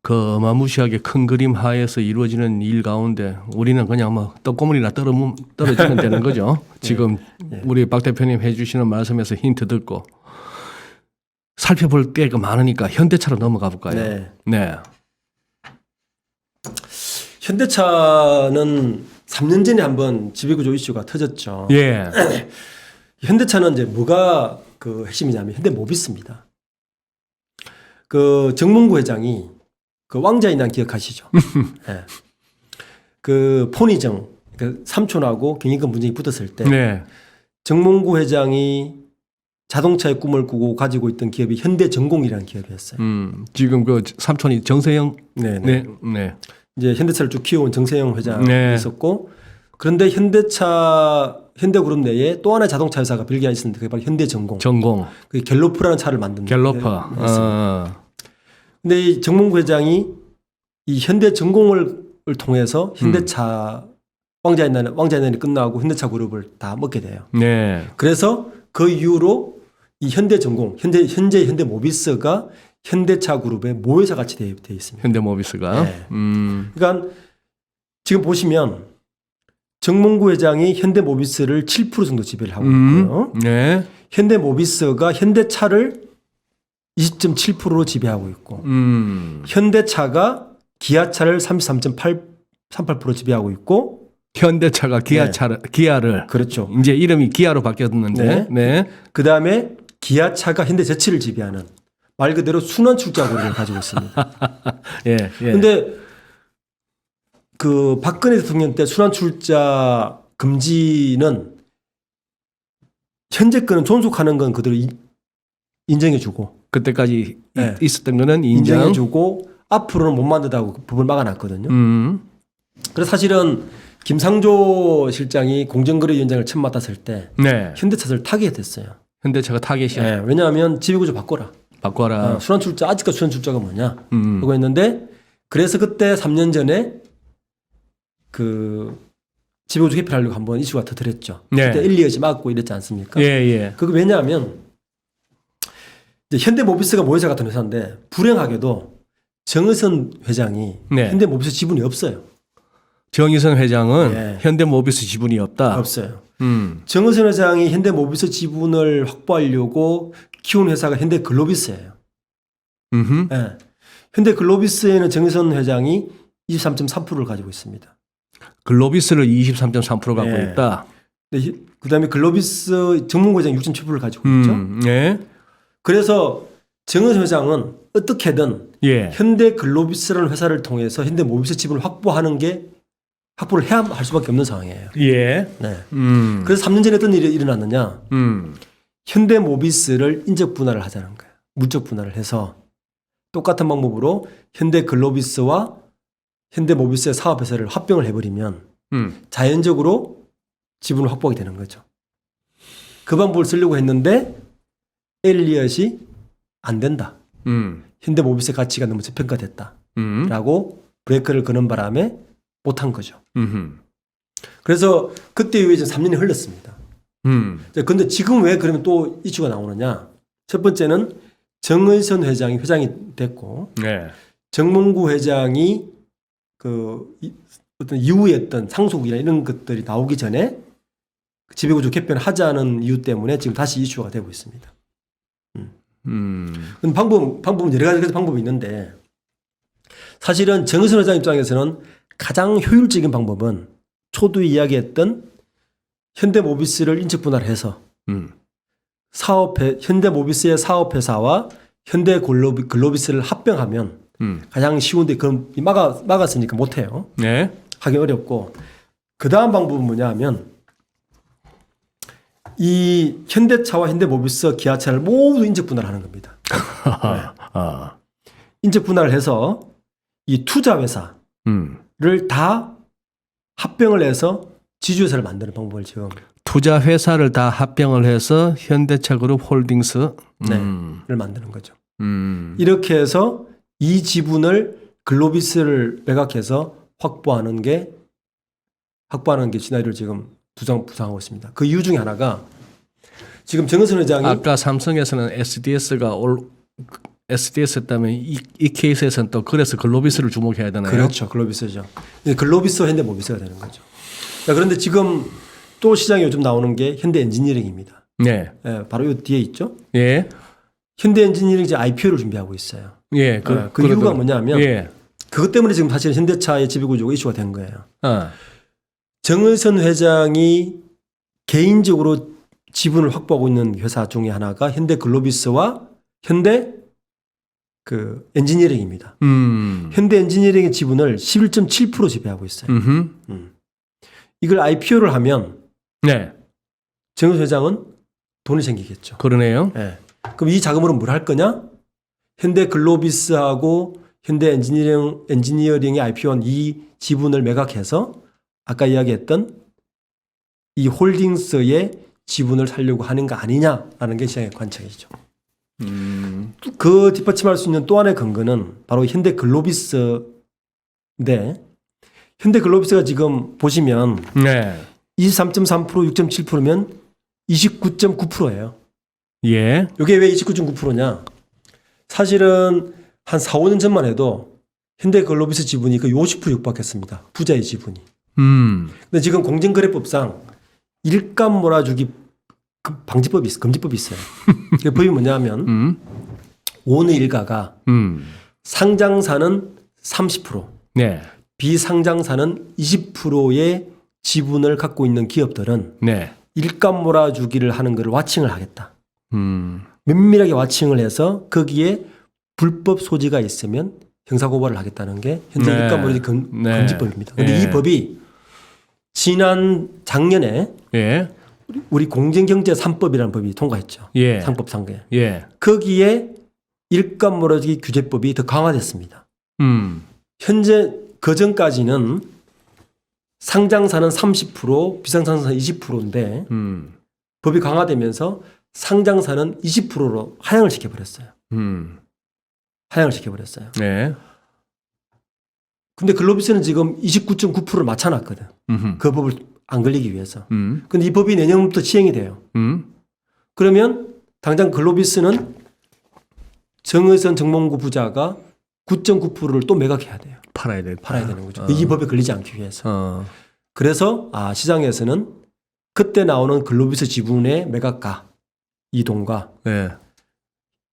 그 어마무시하게 큰 그림 하에서 이루어지는 일 가운데 우리는 그냥 뭐 떡고물이나 떨어지면 되는 거죠. 지금 우리 박 대표님 해주시는 말씀에서 힌트 듣고 살펴볼 게가 많으니까 현대차로 넘어가 볼까요? 네. 네. 현대차는 3년 전에 한번 지배구조 이슈가 터졌죠. 예. 현대차는 이제 뭐가 그 핵심이냐면 현대모비스입니다. 그 정몽구 회장이 그 왕자의 난 기억하시죠? 네. 그 폰이정 그 삼촌하고 경영권 분쟁이 붙었을 때 네. 정몽구 회장이 자동차의 꿈을 꾸고 가지고 있던 기업이 현대전공이라는 기업이었어요. 지금 그 삼촌이 정세영. 네. 네. 이제 현대차를 쭉 키워온 정세영 회장이 네. 있었고 그런데 현대그룹 내에 또 하나의 자동차 회사가 별개가 있었는데 그게 바로 현대전공. 전공. 그 갤로프라는 차를 만든 갤로퍼. 근데 이 정몽구 회장이 이 현대전공을 통해서 현대차 왕자의 날이 끝나고 현대차 그룹을 다 먹게 돼요. 네. 그래서 그 이후로 이 현대전공, 현재 현대모비스가 현대차 그룹의 모회사 같이 되어 있습니다. 현대모비스가. 네. 그러니까 지금 보시면 정몽구 회장이 현대모비스를 7% 정도 지배를 하고 있고요. 네. 현대모비스가 현대차를 20.7%로 지배하고 있고 현대차가 기아차를 33.38% 지배하고 있고 현대차가 기아를 그렇죠. 이제 이름이 기아로 바뀌었는데, 네. 그 다음에 기아차가 현대제치를 지배하는 말 그대로 순환 출자 고리를 가지고 있습니다. 예. 근데 그 박근혜 대통령 때 순환 출자 금지는 현재 거는 존속하는 건 그대로 인정해주고 그때까지 네. 있었던 거는 인정. 인정해주고 앞으로는 못 만든다고 그 법을 막아놨거든요. 음. 그래서 사실은 김상조 실장이 공정거래위원장을 처음 맡았을 때 네. 현대차를 타겟했어요. 현대차가 타겟이야. 네, 왜냐하면 지배구조 바꿔라. 바꿔라. 순환 출자 아직까지 순환 출자가 뭐냐? 음. 그거 했는데 그래서 그때 3년 전에 그 지배구조 개편하려고 한번 이슈가 터뜨렸죠. 네. 그때 엘리엇이 막고 이랬지 않습니까? 예. 그거 왜냐하면 이제 현대모비스가 모회사 같은 회사인데 불행하게도 정의선 회장이 네. 현대모비스 지분이 없어요. 정의선 회장은 네. 현대모비스 지분이 없다. 없어요. 음. 정의선 회장이 현대모비스 지분을 확보하려고 키운 회사가 현대글로비스예요. 음. 네. 현대글로비스에는 정의선 회장이 23.3%를 가지고 있습니다. 글로비스를 23.3% 갖고 네. 있다. 그다음에 글로비스 전문고장 6.7%를 가지고 있죠. 네. 그래서 정의선 회장은 어떻게든 예. 현대글로비스라는 회사를 통해서 현대모비스 지분을 확보를 해야 할 수밖에 없는 상황이에요. 예. 네. 음. 그래서 3년 전에 어떤 일이 일어났느냐? 음. 현대모비스를 인적 분할을 하자는 거예요. 물적 분할을 해서 똑같은 방법으로 현대글로비스와 현대모비스의 사업회사를 합병을 해버리면 자연적으로 지분을 확보하게 되는 거죠. 그 방법을 쓰려고 했는데 엘리엇이 안 된다. 현대모비스의 가치가 너무 저평가됐다. 라고 브레이크를 거는 바람에 못한 거죠. 그래서 그때 이후에 지금 3년이 흘렀습니다. 그런데 지금 왜 그러면 또 이슈가 나오느냐? 첫 번째는 정의선 회장이 됐고 네. 정몽구 회장이 그 어떤 이후에 어떤 상속이나 이런 것들이 나오기 전에 지배구조 개편하자는 이유 때문에 지금 다시 이슈가 되고 있습니다. 근데 방법은 여러 가지 방법이 있는데 사실은 정의선 회장 입장에서는 가장 효율적인 방법은 초두에 이야기했던 현대모비스를 인적 분할해서 현대모비스의 사업회사와 현대글로비스를 합병하면 가장 쉬운데 그럼 막았으니까 못해요. 네. 하기 어렵고 그 다음 방법은 뭐냐 하면 이 현대차와 현대모비스, 기아차를 모두 인적 분할하는 겁니다. 네. 인적 분할을 해서 이 투자 회사를 다 합병을 해서 지주회사를 만드는 방법을 지금 투자 회사를 다 합병을 해서 현대차그룹 홀딩스를 만드는 거죠. 이렇게 해서 이 지분을 글로비스를 매각해서 확보하는 게 시나리오를 지금 부상하고 있습니다. 그 이유 중에 하나가 지금 정의선 회장이 아까 삼성에서는 SDS였다면 이 케이스에서는 또 그래서 글로비스를 주목해야 되나요? 그렇죠. 글로비스죠. 글로비스와 현대모비스가 되는 거죠. 자, 그런데 지금 또 시장에 요즘 나오는 게 현대엔지니어링입니다. 네. 예, 바로 이 뒤에 있죠. 예. 현대엔지니어링 이제 IPO를 준비하고 있어요. 예. 그 이유가 뭐냐면 예. 그것 때문에 지금 사실 현대차의 지배구조가 이슈가 된 거예요. 아. 정의선 회장이 개인적으로 지분을 확보하고 있는 회사 중에 하나가 현대글로비스와 현대 엔지니어링입니다. 현대 엔지니어링의 지분을 11.7% 지배하고 있어요. 이걸 IPO를 하면 네. 정의선 회장은 돈이 생기겠죠. 그러네요. 네. 그럼 이 자금으로 뭘 할 거냐? 현대글로비스하고 현대 엔지니어링의 IPO한 이 지분을 매각해서 아까 이야기했던 이 홀딩스의 지분을 살려고 하는 거 아니냐라는 게 시장의 관측이죠. 그 뒷받침할 수 있는 또 하나의 근거는 바로 현대글로비스인데 현대글로비스가 지금 보시면 네. 23.3% 6.7%면 29.9%예요. 예. 이게 왜 29.9%냐? 사실은 한 4, 5년 전만 해도 현대글로비스 지분이 거의 50% 육박했습니다. 부자의 지분이. 근데 지금 공정거래법상 일감 몰아주기 금지법이 있어요. 그 법이 뭐냐면 오너 일가가 상장사는 30%, 네. 비상장사는 20%의 지분을 갖고 있는 기업들은 네. 일감 몰아주기를 하는 것을 와칭을 하겠다. 음. 면밀하게 와칭을 해서 거기에 불법 소지가 있으면 형사고발을 하겠다는 게 현재 네. 일감 몰아주기 네. 금지법입니다. 그런데 네. 이 법이 작년에 예. 우리 공정경제 3법이라는 법이 통과했죠. 예. 상법 상계. 예. 거기에 일감 몰아주기 규제법이 더 강화됐습니다. 현재 그전까지는 상장사는 30%, 비상장사는 20%인데 법이 강화되면서 상장사는 20%로 하향을 시켜버렸어요. 하향을 시켜버렸어요. 네. 근데 글로비스는 지금 29.9%를 맞춰놨거든. 그 법을 안 걸리기 위해서. 근데 이 법이 내년부터 시행이 돼요. 그러면 당장 글로비스는 정의선 정몽구 부자가 9.9%를 또 매각해야 돼요. 팔아야 돼. 팔아야 되는 거죠. 이 법에 걸리지 않기 위해서. 그래서 시장에서는 그때 나오는 글로비스 지분의 매각가 이동과 네.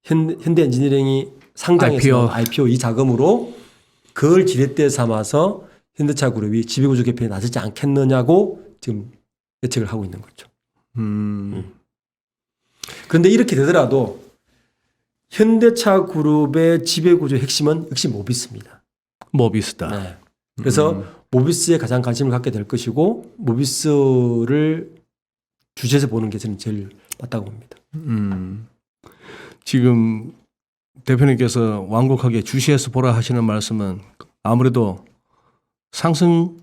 현대 엔지니어링이 상장해서 IPO 이 자금으로 그걸 지렛대 삼아서 현대차 그룹이 지배구조 개편에 나서지 않겠느냐고 지금 예측을 하고 있는 거죠. 그런데 이렇게 되더라도 현대차 그룹의 지배구조 핵심은 역시 모비스입니다. 모비스다. 네. 그래서 모비스에 가장 관심을 갖게 될 것이고 모비스를 주제에서 보는 게 저는 제일 맞다고 봅니다. 지금 대표님께서 완곡하게 주시해서 보라 하시는 말씀은 아무래도 상승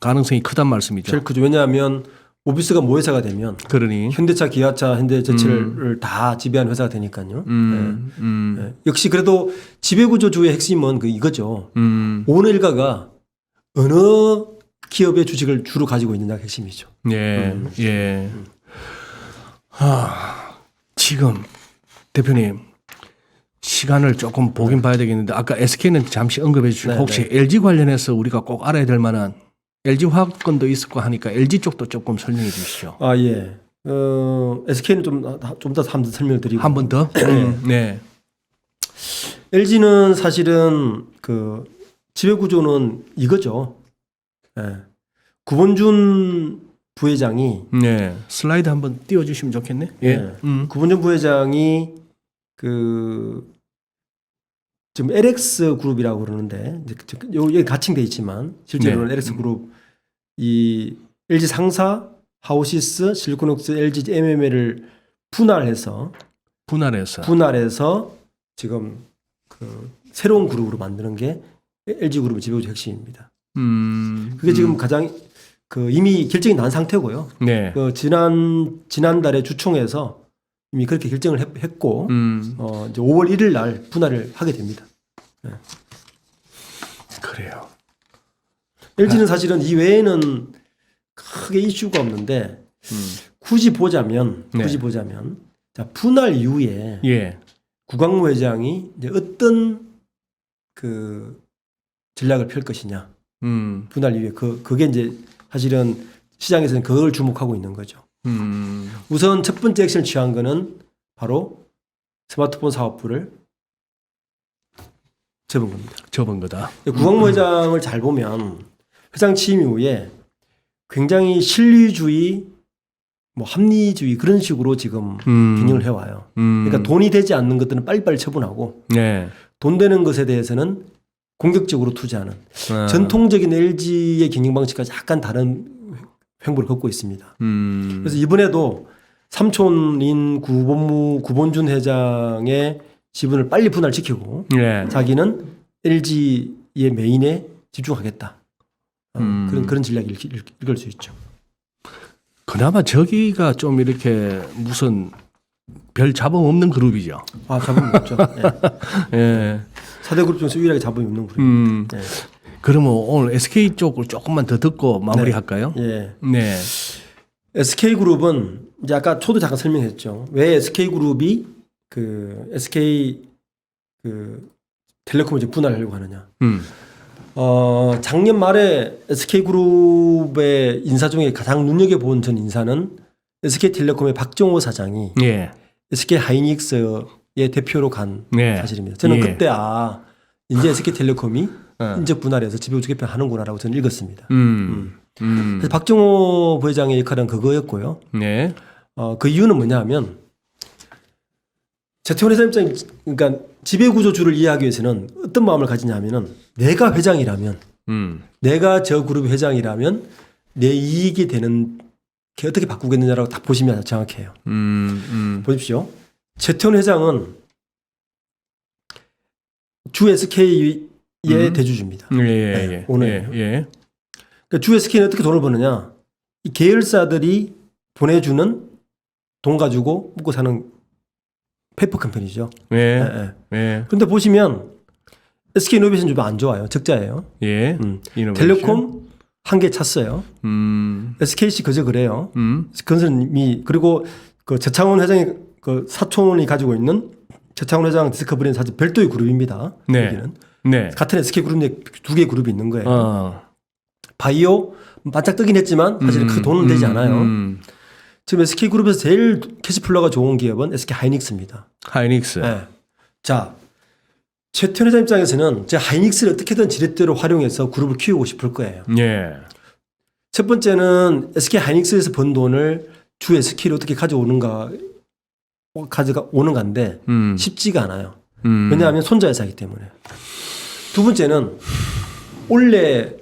가능성이 크단 말씀이죠. 제일 크죠. 왜냐하면 모비스가 모회사가 되면 그러니 현대차, 기아차, 현대제철을 다 지배하는 회사가 되니까요. 네. 역시 그래도 지배구조주의 핵심은 이거죠. 온 일가가 어느 기업의 주식을 주로 가지고 있느냐가 핵심이죠. 예, 예. 지금 대표님 시간을 조금 보긴 봐야 되겠는데 아까 SK는 잠시 언급해 주시고 네, 혹시 LG 관련해서 우리가 꼭 알아야 될 만한 LG 화학건도 있었고 하니까 LG 쪽도 조금 설명해 주시죠. 예. SK는 좀 더 설명을 드리고 한 번 더? 네. LG는 사실은 그 지배구조는 이거죠. 예. 구본준 부회장이 네. 슬라이드 한번 띄워 주시면 좋겠네. 예. 구본준 부회장이 지금 LX 그룹이라고 그러는데 여기 가칭돼 있지만 실제로는 네. LX 그룹 이 LG 상사, 하우시스, 실리콘웍스, LG MML을 분할해서 지금 새로운 그룹으로 만드는 게 LG 그룹의 지배구조 핵심입니다. 그게 지금 가장 이미 결정이 난 상태고요. 네. 지난달에 주총에서 이미 그렇게 결정을 했고 이제 5월 1일 날 분할을 하게 됩니다. 네. 그래요. LG는 사실은 이 외에는 크게 이슈가 없는데 굳이 보자면 자, 분할 이후에 예. 구광모 회장이 이제 어떤 전략을 펼 것이냐. 분할 이후에 그게 이제 사실은 시장에서는 그걸 주목하고 있는 거죠. 우선 첫 번째 액션을 취한 거는 바로 스마트폰 사업부를 접은 겁니다. 접은 거다. 구광모 회장을 잘 보면 회장 취임 이후에 굉장히 실리주의, 합리주의 그런 식으로 지금 균형을 해와요. 그러니까 돈이 되지 않는 것들은 빨리빨리 처분하고 네. 돈 되는 것에 대해서는 공격적으로 투자하는 전통적인 LG의 경영 방식과 약간 다른 횡보를 걷고 있습니다. 그래서 이번에도 삼촌인 구본준 회장의 지분을 빨리 분할시키고 네. 자기는 LG의 메인에 집중하겠다. 그런 전략이 읽을 수 있죠. 그나마 저기가 좀 이렇게 무슨 별 자본 없는 그룹이죠. 자본이 없죠. 예. 예. 4대 그룹 중에서 유일하게 자본이 없는 그룹입니다. 예. 그러면 오늘 SK 쪽을 조금만 더 듣고 마무리할까요? 네. 예. 네. SK 그룹은 이제 아까 초도 잠깐 설명했죠. 왜 SK 그룹이 SK 텔레콤을 이제 분할하려고 하느냐. 작년 말에 SK 그룹의 인사 중에 가장 눈여겨본 전 인사는 SK 텔레콤의 박정호 사장이 예. SK 하이닉스의 대표로 간 사실입니다. 저는 그때 이제 SK 텔레콤이 인적 분할해서 지배구조 개편하는구나라고 저는 읽었습니다. 그래서 박정호 부회장의 역할은 그거였고요. 네. 그 이유는 뭐냐하면 재태원 회장 입장, 그러니까 지배구조주를 이해하기 위해서는 어떤 마음을 가지냐면은 내가 회장이라면, 내가 저 그룹 회장이라면 내 이익이 되는 게 어떻게 바꾸겠느냐라고 딱 보시면 정확해요. 보십시오. 재태원 회장은 주 SK의 대주주입니다. 네, 오늘. 그러니까 주 SK는 어떻게 돈을 버느냐? 이 계열사들이 보내주는 돈 가지고 먹고 사는 페이퍼 컴퍼니죠. 그런데 보시면 SK이노베이션 좀 안 좋아요. 적자예요. 텔레콤 한계 찼어요. SKC 그저 그래요. 건설이 그리고 그 재창원 회장이 그 사촌이 가지고 있는 재창원 회장 디스커버리는 사실 별도의 그룹입니다. 여기는 같은 SK 그룹 내 두 개의 그룹이 있는 거예요. 바이오 반짝 뜨긴 했지만 사실 그 돈은 되지 않아요. 지금 SK 그룹에서 제일 캐시플로가 좋은 기업은 SK 하이닉스입니다. 하이닉스. 네. 자, 최태원 회장 입장에서는 제 하이닉스를 어떻게든 지렛대로 활용해서 그룹을 키우고 싶을 거예요. 첫 번째는 SK 하이닉스에서 번 돈을 주 SK로 어떻게 가져오는가인데 쉽지가 않아요. 왜냐하면 손자 회사이기 때문에. 두 번째는 원래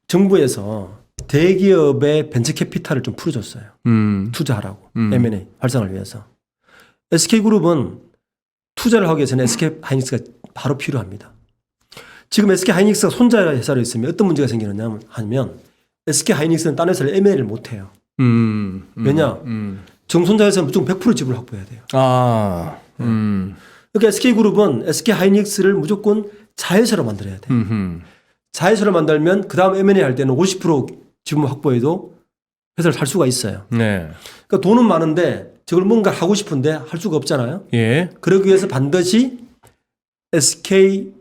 정부에서 대기업의 벤처 캐피탈을 좀 풀어줬어요. 투자하라고. M&A 활성화를 위해서. SK그룹은 투자를 하기 위해서는 SK 하이닉스가 바로 필요합니다. 지금 SK 하이닉스가 손자 회사로 있으면 어떤 문제가 생기느냐 하면 SK 하이닉스는 다른 회사를 M&A를 못해요. 왜냐? 정손자 회사는 무조건 100% 지분을 확보해야 돼요. 그러니까 SK그룹은 SK 하이닉스를 무조건 자회사로 만들어야 돼요. 자회사를 만들면 그 다음 M&A 할 때는 50% 지분 확보해도 회사를 살 수가 있어요. 그러니까 돈은 많은데 저걸 뭔가 하고 싶은데 할 수가 없잖아요. 그러기 위해서 반드시 SK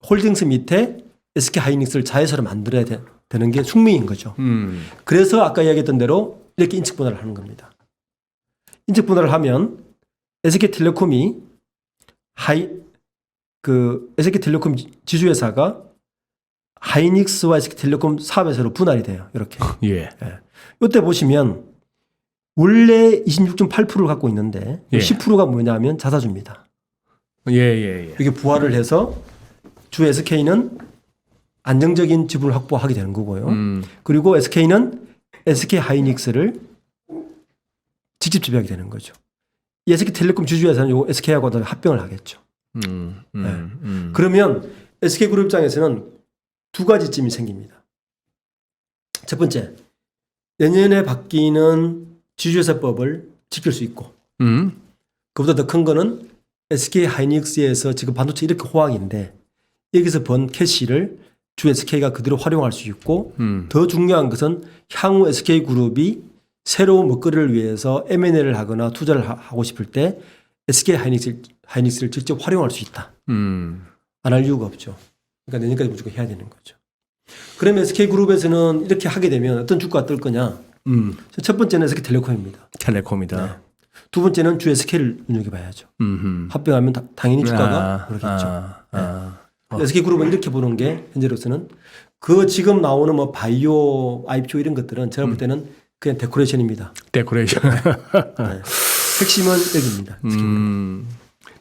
홀딩스 밑에 SK 하이닉스를 자회사로 만들어야 되는 게 숙명인 거죠. 그래서 아까 이야기했던 대로 이렇게 인적 분할을 하는 겁니다. 인적 분할을 하면 SK텔레콤이 SK텔레콤 지주회사가 하이닉스와 SK텔레콤 사업회사로 분할이 돼요. 이렇게. 이때 보시면 원래 26.8%를 갖고 있는데 10%가 뭐냐면 자사주입니다. 이게 부활을 해서 주 SK는 안정적인 지분을 확보하게 되는 거고요. 그리고 SK는 SK 하이닉스를 직접 지배하게 되는 거죠. 이 SK텔레콤 지주회사는 요 SK하고 합병을 하겠죠. 그러면 SK그룹 입장에서는 두 가지쯤이 생깁니다. 첫 번째, 내년에 바뀌는 지주회사법을 지킬 수 있고 그보다 더 큰 거는 SK 하이닉스에서 지금 반도체 이렇게 호황인데 여기서 번 캐시를 주 SK가 그대로 활용할 수 있고 더 중요한 것은 향후 SK그룹이 새로운 먹거리를 위해서 M&A를 하거나 투자를 하고 싶을 때 SK 하이닉스를 직접 활용할 수 있다. 안 할 이유가 없죠. 그러니까 내년까지 무조건 해야 되는 거죠. 그러면 SK그룹에서는 이렇게 하게 되면 어떤 주가가 뜰 거냐. 첫 번째는 SK텔레콤입니다. 두 번째는 주 SK를 눈여겨봐야죠. 합병하면 당연히 주가가 오르겠죠. SK그룹은 이렇게 보는 게 현재로서는 그 지금 나오는 뭐 바이오, IPO 이런 것들은 제가 볼 때는 그냥 데코레이션입니다. 핵심은 여기입니다.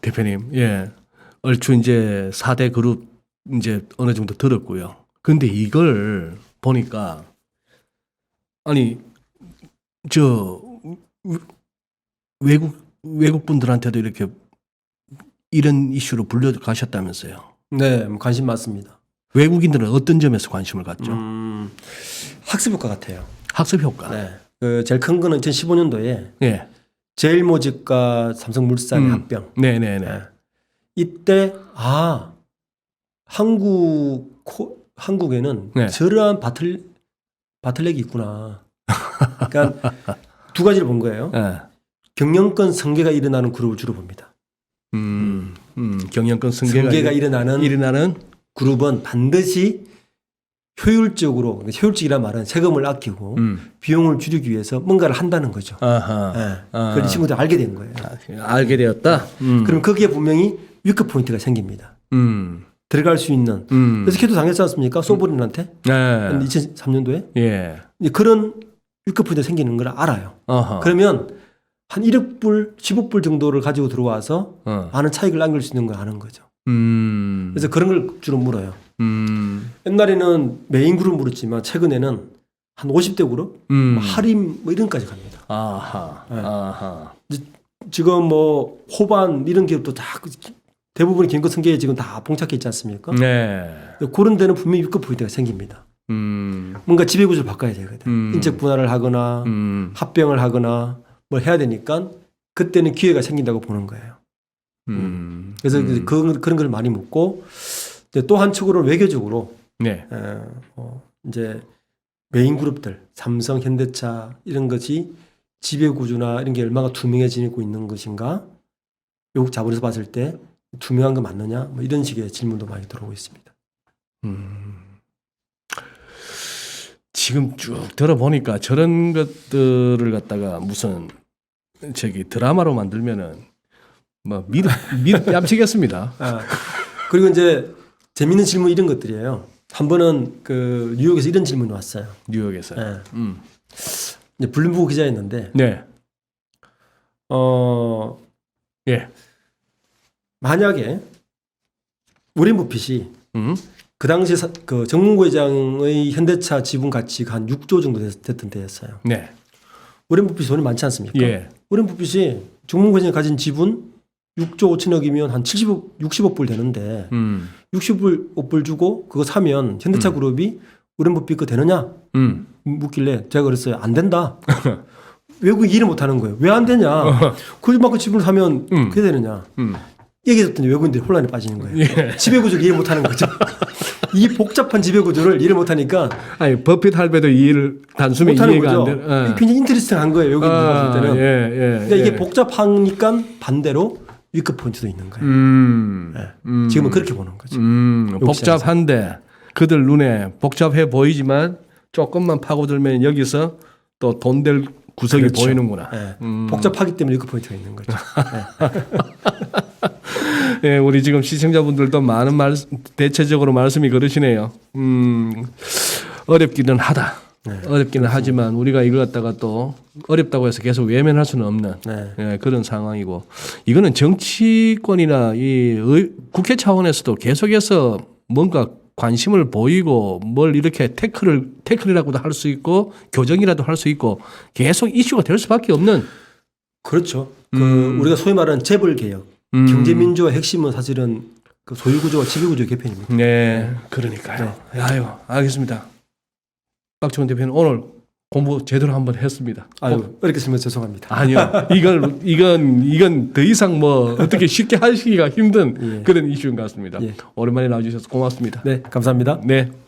대표님, 얼추 이제 4대 그룹 이제 어느 정도 들었고요. 근데 이걸 보니까 아니 저 외국 분들한테도 이렇게 이런 이슈로 불려가셨다면서요? 네, 관심 많습니다. 외국인들은 어떤 점에서 관심을 갖죠? 학습 효과 같아요. 학습 효과. 그 제일 큰 거는 2015년도에 제일모직과 삼성물산의 합병. 이때 한국에는 저러한 바틀렉이 있구나. 그러니까 두 가지를 본 거예요. 경영권 승계가 일어나는 그룹을 주로 봅니다. 경영권 승계가 일어나는 그룹은 반드시 효율적으로, 효율적이란 말은 세금을 아끼고 비용을 줄이기 위해서 뭔가를 한다는 거죠. 그걸 이 친구들이 알게 된 거예요. 알게 되었다. 그럼 거기에 분명히 위크 포인트가 생깁니다. 들어갈 수 있는. 그래서 캐도 당했지 않습니까? 소브린한테 2003년도에. 이제 그런 위급 포인트가 생기는 걸 알아요. 어허. 그러면 한 1억 불, 10억 불 정도를 가지고 들어와서 어. 많은 차익을 남길 수 있는 걸 아는 거죠. 그래서 그런 걸 주로 물어요. 옛날에는 메인 그룹 물었지만 최근에는 한 50대 그룹, 뭐 할인 뭐 이런까지 갑니다. 아하. 네. 아하. 지금 뭐 호반 이런 기업도 다 대부분의 긴급 승계에 지금 다 봉착해 있지 않습니까? 네. 그런 데는 분명히 위급 포인트가 생깁니다. 뭔가 지배구조를 바꿔야 되거든. 인적 분할을 하거나 합병을 하거나 뭘 해야 되니까 그때는 기회가 생긴다고 보는 거예요. 그래서 이제 그런 걸 많이 묻고 또 한 축으로 외교적으로 네. 이제 메인 그룹들 삼성, 현대차 이런 것이 지배구조나 이런 게 얼마나 투명해지고 있는 것인가 외국 자본에서 봤을 때 투명한 거 맞느냐 뭐 이런 식의 질문도 많이 들어오고 있습니다. 지금 쭉 들어보니까 저런 것들을 갖다가 무슨 저기 드라마로 만들면은 뭐 얌치겠습니다. 그리고 이제 재밌는 질문 이런 것들이에요. 한 번은 그 뉴욕에서 이런 질문이 왔어요. 뉴욕에서. 네. 이제 블룸버그 기자였는데 네. 예. 만약에 워렌 버핏이 음. 그 당시에 그 정문고 회장의 현대차 지분 가치가 한 6조 정도 됐던 때였어요. 네. 워렌 버핏이 돈이 많지 않습니까? 예. 워렌 버핏이 정문고 회장이 가진 지분 6조 5천억이면 한 60억 불 되는데 60억 불 주고 그거 사면 현대차 그룹이 워렌 버핏 거 되느냐 묻길래 제가 그랬어요. 안 된다. 외국이 이해를 못하는 거예요. 왜 안 되냐. 그만큼 지분을 사면 그게 되느냐. 얘기했더니 외국인들이 혼란에 빠지는 거예요. 예. 지배구조를 이해 못하는 거죠. 이 복잡한 지배구조를 이해를 못하니까 아니 버핏 할배도 이해를 단숨에 못하는 이해가 거죠. 안 되는. 굉장히 인터레스팅한 거예요. 외국인들 봤을 때는. 예. 근데 이게 복잡하니까 반대로 위급 포인트도 있는 거예요. 네. 지금은 그렇게 보는 거죠. 복잡한데 그들 눈에 복잡해 보이지만 조금만 파고들면 여기서 또 돈 될 구석이 그렇죠. 보이는구나. 네. 복잡하기 때문에 위급 포인트가 있는 거죠. 예, 우리 지금 시청자분들도 많은 대체적으로 말씀이 그러시네요. 어렵기는 하다. 네. 어렵기는 하지만 우리가 이걸 갖다가 또 어렵다고 해서 계속 외면할 수는 없는 네. 예, 그런 상황이고 이거는 정치권이나 국회 차원에서도 계속해서 뭔가 관심을 보이고 뭘 이렇게 태클이라고도 할 수 있고 교정이라도 할 수 있고 계속 이슈가 될 수밖에 없는 그렇죠. 우리가 소위 말하는 재벌 개혁, 경제민주화 핵심은 사실은 그 소유구조와 지배구조 개편입니다. 네, 그러니까요. 아유, 알겠습니다. 박지원 대표는 오늘 공부 제대로 한번 했습니다. 아유, 이렇게 쓰면 죄송합니다. 아니요, 이건 더 이상 뭐 어떻게 쉽게 하시기가 힘든 예. 그런 이슈인 것 같습니다. 예. 오랜만에 나와주셔서 고맙습니다. 네, 감사합니다. 네.